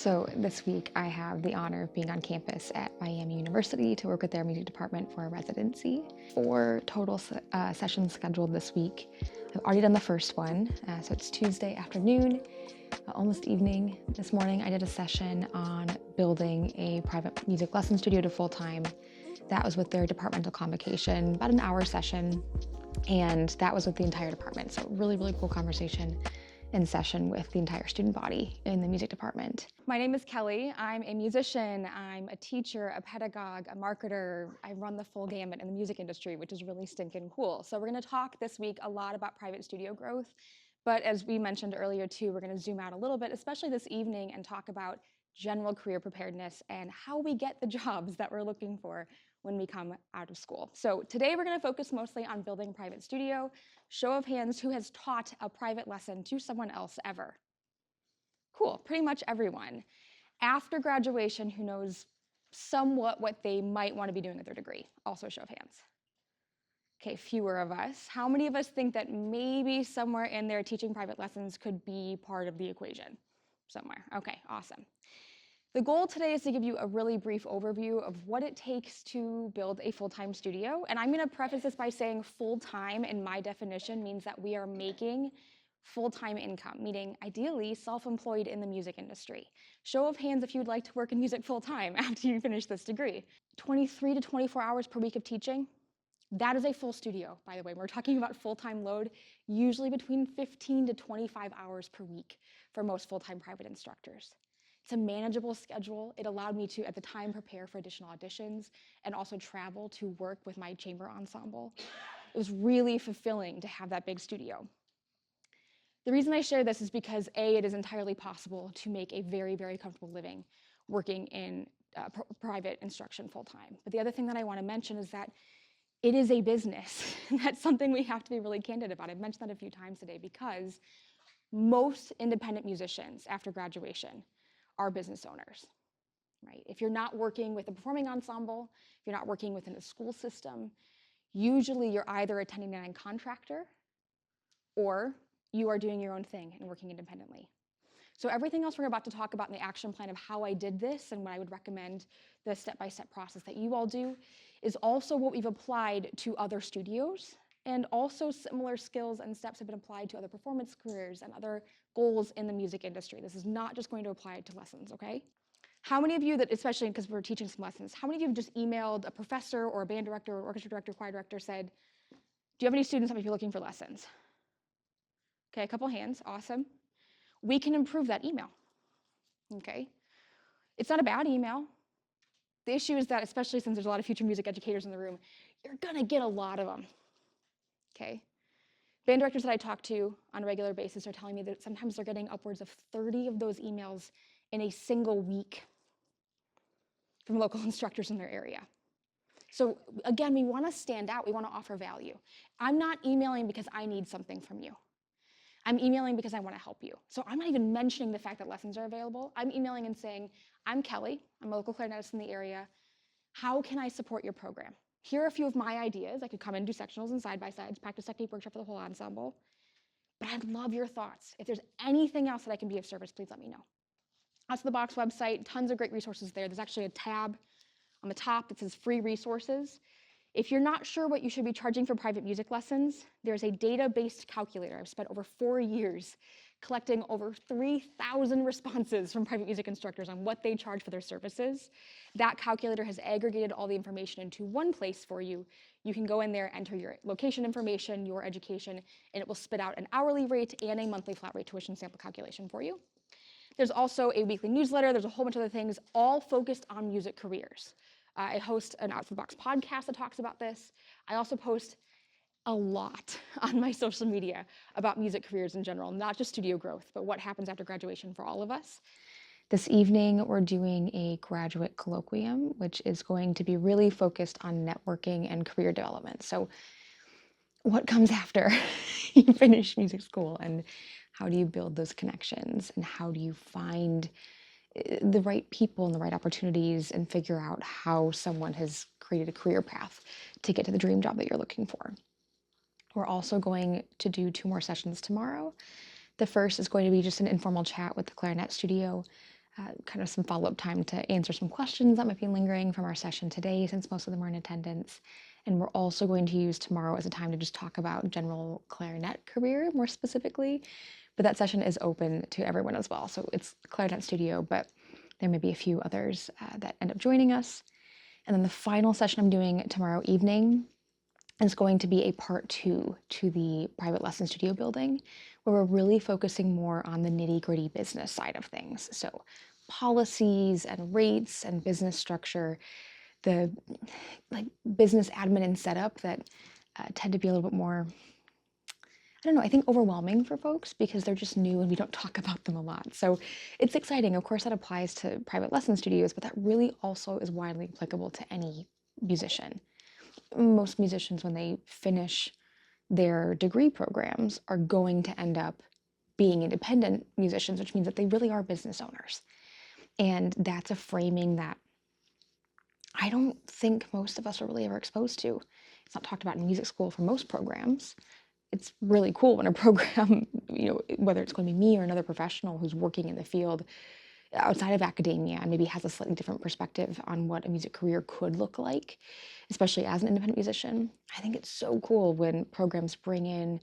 So this week I have the honor of being on campus at Miami University to work with their music department for a residency. 4 total sessions scheduled this week. I've already done the first one, so it's Tuesday afternoon, almost evening. This morning I did a session on building a private music lesson studio to full-time. That was with their departmental convocation, about an hour session, and that was with the entire department. So really cool conversation in session with the entire student body in the music department. My name is Kelly. I'm a musician, I'm a teacher, a pedagogue, a marketer. I run the full gamut in the music industry, which is really stinking cool. So we're gonna talk this week a lot about private studio growth, but as we mentioned earlier too, we're gonna zoom out a little bit, especially this evening, and talk about general career preparedness and how we get the jobs that we're looking for when we come out of school. So today we're gonna focus mostly on building a private studio. Show of hands, who has taught a private lesson to someone else ever? Cool, pretty much everyone. After graduation, who knows somewhat what they might want to be doing with their degree? Also show of hands. Okay, fewer of us. How many of us think that maybe somewhere in there teaching private lessons could be part of the equation? Somewhere. Okay, awesome. The goal today is to give you a really brief overview of what it takes to build a full-time studio. And I'm going to preface this by saying full-time, in my definition, means that we are making full-time income, meaning ideally self-employed in the music industry. Show of hands if you would like to work in music full-time after you finish this degree. 23 to 24 hours per week of teaching. That is a full studio, by the way. We're talking about full-time load, usually between 15 to 25 hours per week for most full-time private instructors. It's a manageable schedule. It allowed me to, at the time, prepare for additional auditions and also travel to work with my chamber ensemble. It was really fulfilling to have that big studio. The reason I share this is because A, it is entirely possible to make a very comfortable living working in private instruction full-time. But the other thing that I want to mention is that it is a business. That's something we have to be really candid about. I've mentioned that a few times today because most independent musicians after graduation are business owners, right? If you're not working with a performing ensemble, if you're not working within a school system, usually you're either a 1099 contractor or you are doing your own thing and working independently. So everything else we're about to talk about in the action plan of how I did this and what I would recommend the step-by-step process that you all do is also what we've applied to other studios, and also similar skills and steps have been applied to other performance careers and other goals in the music industry. This is not just going to apply to lessons, okay? How many of you that, especially because we're teaching some lessons, how many of you have just emailed a professor or a band director or orchestra director, choir director, said, do you have any students that might be looking for lessons? Okay, a couple hands, awesome. We can improve that email, okay? It's not a bad email. The issue is that, especially since there's a lot of future music educators in the room, you're gonna get a lot of them, okay? Band directors that I talk to on a regular basis are telling me that sometimes they're getting upwards of 30 of those emails in a single week from local instructors in their area. So again, we want to stand out. We want to offer value. I'm not emailing because I need something from you. I'm emailing because I want to help you. So I'm not even mentioning the fact that lessons are available. I'm emailing and saying, I'm Kelly. I'm a local clarinetist in the area. How can I support your program? Here are a few of my ideas. I could come and do sectionals and side-by-sides, practice technique workshop for the whole ensemble. But I'd love your thoughts. If there's anything else that I can be of service, please let me know. That's the Box website. Tons of great resources there. There's actually a tab on the top that says free resources. If you're not sure what you should be charging for private music lessons, there's a data-based calculator. I've spent over 4 years collecting over 3,000 responses from private music instructors on what they charge for their services. That calculator has aggregated all the information into one place for you. You can go in there, enter your location information, your education, and it will spit out an hourly rate and a monthly flat rate tuition sample calculation for you. There's also a weekly newsletter. There's a whole bunch of other things, all focused on music careers. I host an Out of the Box podcast that talks about this. I also post a lot on my social media about music careers in general, not just studio growth, but what happens after graduation for all of us. This evening, we're doing a graduate colloquium, which is going to be really focused on networking and career development. So what comes after you finish music school, and how do you build those connections, and how do you find the right people and the right opportunities and figure out how someone has created a career path to get to the dream job that you're looking for. We're also going to do 2 more sessions tomorrow. The first is going to be just an informal chat with the clarinet studio. kind of some follow-up time to answer some questions that might be lingering from our session today, since most of them are in attendance. And we're also going to use tomorrow as a time to just talk about general clarinet career more specifically. But that session is open to everyone as well. So it's Clarinet Studio, but there may be a few others that end up joining us. And then the final session I'm doing tomorrow evening is going to be a part 2 to the private lesson studio building, where we're really focusing more on the nitty-gritty business side of things. So policies and rates and business structure, the like business admin and setup that tend to be a little bit more, I don't know, I think overwhelming for folks because they're just new and we don't talk about them a lot. So it's exciting. Of course, that applies to private lesson studios, but that really also is widely applicable to any musician. Most musicians, when they finish their degree programs, are going to end up being independent musicians, which means that they really are business owners. And that's a framing that I don't think most of us are really ever exposed to. It's not talked about in music school for most programs. It's really cool when a program, whether it's going to be me or another professional who's working in the field outside of academia and maybe has a slightly different perspective on what a music career could look like, especially as an independent musician. I think it's so cool when programs bring in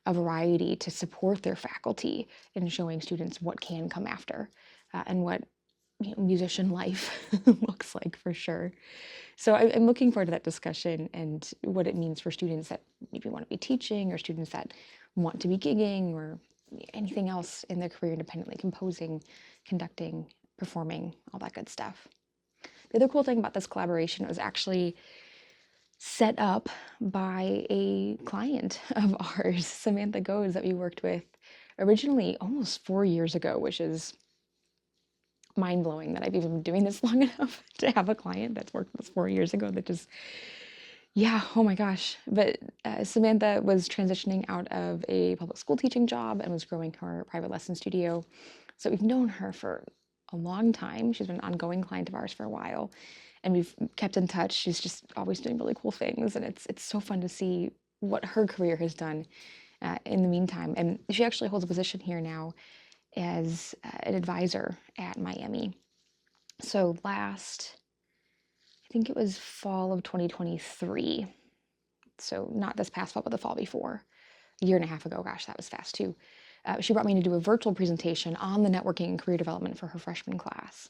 a variety to support their faculty in showing students what can come after and what musician life looks like for sure. So I'm looking forward to that discussion and what it means for students that maybe want to be teaching or students that want to be gigging or anything else in their career independently, composing, conducting, performing, all that good stuff. The other cool thing about this collaboration was actually set up by a client of ours, Samantha Goes, that we worked with originally almost 4 years ago, which is mind-blowing that I've even been doing this long enough to have a client that's worked with us 4 years ago. That just, yeah, oh my gosh. But Samantha was transitioning out of a public school teaching job and was growing her private lesson studio. So we've known her for a long time. She's been an ongoing client of ours for a while, and we've kept in touch. She's just always doing really cool things, and it's so fun to see what her career has done in the meantime. And she actually holds a position here now as an advisor at Miami. So I think it was fall of 2023. So not this past fall, but the fall before, a year and a half ago. Gosh, that was fast too. She brought me to do a virtual presentation on the networking and career development for her freshman class.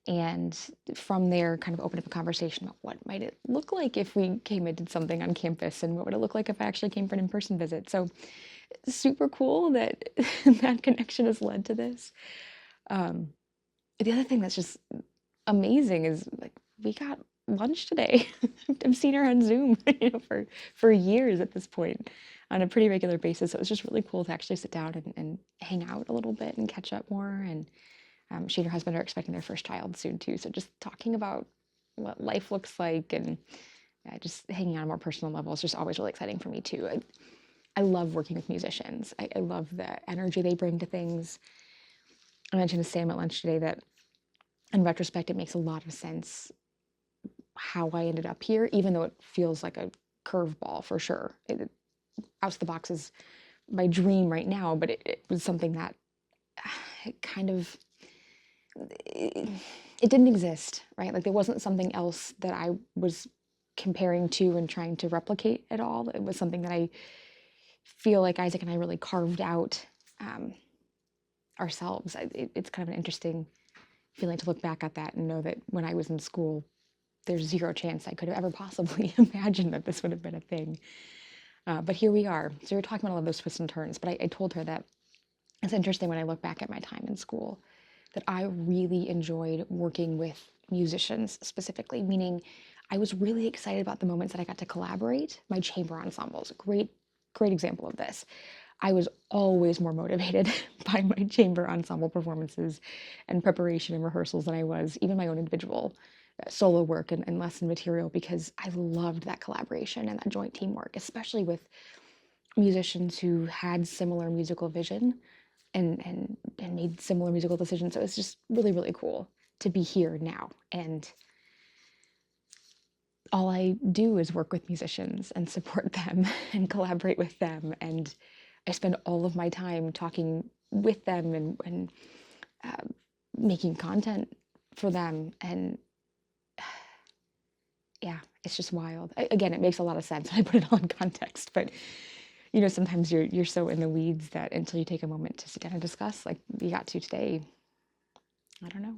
And from there, kind of opened up a conversation about what might it look like if we came and did something on campus, and what would it look like if I actually came for an in-person visit. So super cool that that connection has led to this. The other thing that's just amazing is like we got lunch today. I've seen her on Zoom, for years at this point on a pretty regular basis. So it was just really cool to actually sit down and hang out a little bit and catch up more. And she and her husband are expecting their first child soon too. So just talking about what life looks like and just hanging on a more personal level is just always really exciting for me too. I love working with musicians. I love the energy they bring to things. I mentioned to Sam at lunch today that in retrospect, it makes a lot of sense how I ended up here, even though it feels like a curveball for sure. Out of the box is my dream right now, but it was something that it kind of, it didn't exist, right? Like there wasn't something else that I was comparing to and trying to replicate at all. It was something that I feel like Isaac and I really carved out ourselves. It's kind of an interesting feeling to look back at that and know that when I was in school, there's zero chance I could have ever possibly imagined that this would have been a thing. But here we are. So we're talking about all of those twists and turns, but I told her that it's interesting when I look back at my time in school that I really enjoyed working with musicians specifically, meaning I was really excited about the moments that I got to collaborate. My chamber ensemble is a great example of this. I was always more motivated by my chamber ensemble performances and preparation and rehearsals than I was even my own individual solo work and lesson material, because I loved that collaboration and that joint teamwork, especially with musicians who had similar musical vision and made similar musical decisions. So it's just really cool to be here now. And all I do is work with musicians and support them and collaborate with them. And I spend all of my time talking with them and making content for them. And yeah, it's just wild. Again, it makes a lot of sense when I put it all in context, but sometimes you're so in the weeds that until you take a moment to sit down and discuss, like we got to today, I don't know,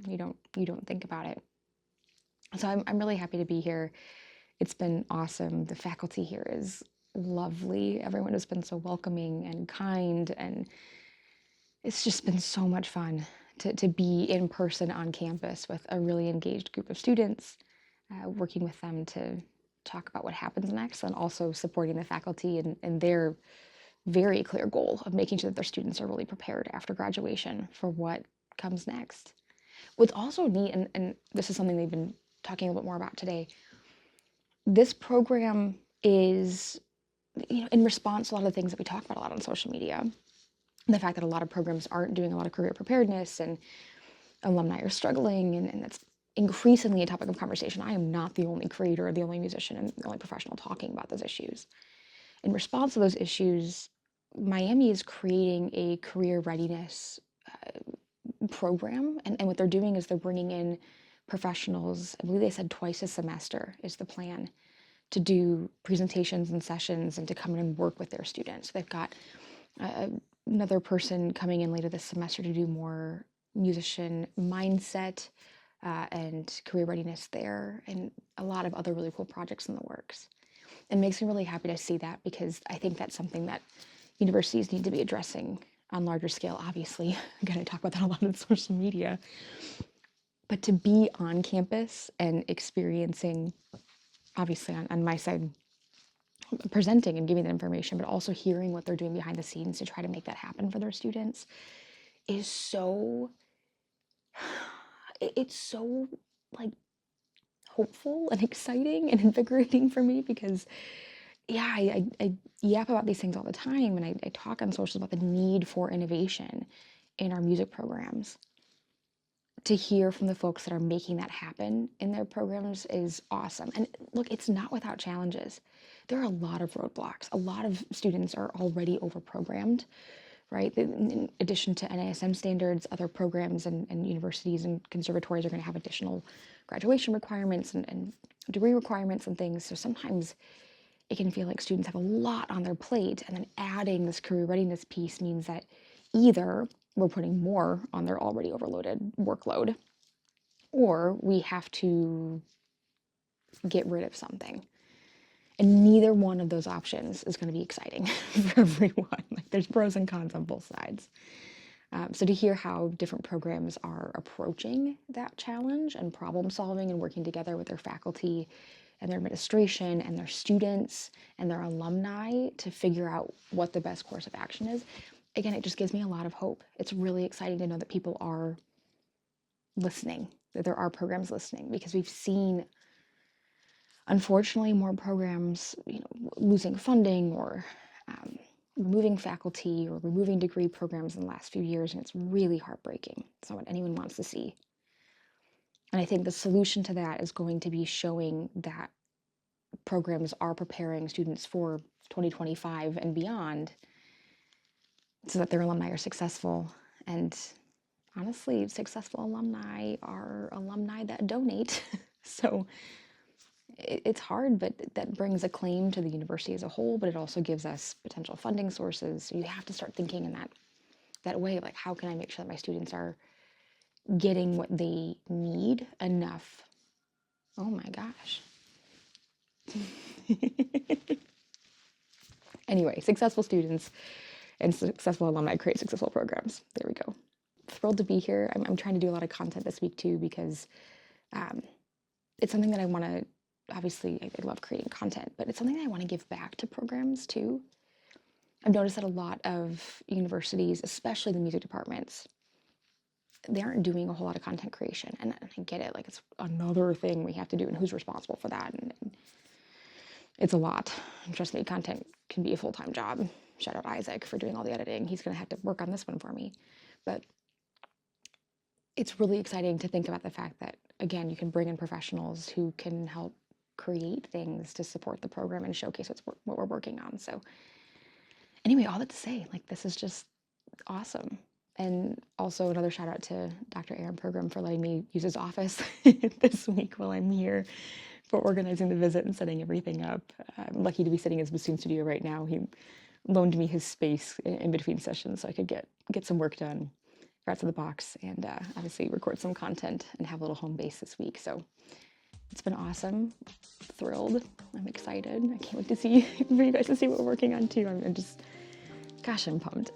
you don't think about it. So I'm really happy to be here. It's been awesome. The faculty here is lovely. Everyone has been so welcoming and kind, and it's just been so much fun to be in person on campus with a really engaged group of students, working with them to talk about what happens next, and also supporting the faculty and their very clear goal of making sure that their students are really prepared after graduation for what comes next. What's also neat, and this is something they've been talking a little bit more about today, this program is, in response to a lot of the things that we talk about a lot on social media, the fact that a lot of programs aren't doing a lot of career preparedness and alumni are struggling, and that's increasingly a topic of conversation. I am not the only creator, the only musician, and the only professional talking about those issues. In response to those issues, Miami is creating a career readiness program, and what they're doing is they're bringing in professionals. I believe they said twice a semester is the plan, to do presentations and sessions and to come in and work with their students. They've got another person coming in later this semester to do more musician mindset and career readiness there, and a lot of other really cool projects in the works. It makes me really happy to see that, because I think that's something that universities need to be addressing on larger scale. Obviously, again, I talk about that a lot on social media, but to be on campus and experiencing, obviously on my side, presenting and giving that information, but also hearing what they're doing behind the scenes to try to make that happen for their students is so, it's so like hopeful and exciting and invigorating for me, because yeah, I yap about these things all the time, and I talk on socials about the need for innovation in our music programs. To hear from the folks that are making that happen in their programs is awesome. And look, it's not without challenges. There are a lot of roadblocks. A lot of students are already overprogrammed, right? In addition to NASM standards, other programs and universities and conservatories are going to have additional graduation requirements and degree requirements and things. So sometimes it can feel like students have a lot on their plate, and then adding this career readiness piece means that either we're putting more on their already overloaded workload, or we have to get rid of something. And neither one of those options is going to be exciting for everyone. Like, there's pros and cons on both sides. So to hear how different programs are approaching that challenge and problem solving and working together with their faculty and their administration and their students and their alumni to figure out what the best course of action is, again, it just gives me a lot of hope. It's really exciting to know that people are listening, that there are programs listening, because we've seen, unfortunately, more programs, losing funding or removing faculty or removing degree programs in the last few years, and it's really heartbreaking. It's not what anyone wants to see. And I think the solution to that is going to be showing that programs are preparing students for 2025 and beyond, so that their alumni are successful. And honestly, successful alumni are alumni that donate. So it's hard, but that brings acclaim to the university as a whole, but it also gives us potential funding sources. So you have to start thinking in that way, like, how can I make sure that my students are getting what they need enough? Oh my gosh. Anyway, successful students and successful alumni create successful programs. There we go. Thrilled to be here. I'm trying to do a lot of content this week too, because it's something that I want to, obviously, I love creating content, but it's something that I want to give back to programs too. I've noticed that a lot of universities, especially the music departments, they aren't doing a whole lot of content creation. And I get it, like, it's another thing we have to do, and who's responsible for that? And it's a lot. And trust me, content can be a full-time job. Shout out Isaac for doing all the editing. He's going to have to work on this one for me. But it's really exciting to think about the fact that, again, you can bring in professionals who can help create things to support the program and showcase what we're working on. So anyway, all that to say, like, this is just awesome. And also another shout out to Dr. Aaron Program for letting me use his office this week while I'm here, for organizing the visit and setting everything up. I'm lucky to be sitting in his bassoon studio right now. He loaned me his space in between sessions so I could get some work done, get outside the box, and obviously record some content and have a little home base this week. So it's been awesome. Thrilled. I'm excited. I can't wait to see for you guys to see what we're working on too. I'm just, gosh, I'm pumped.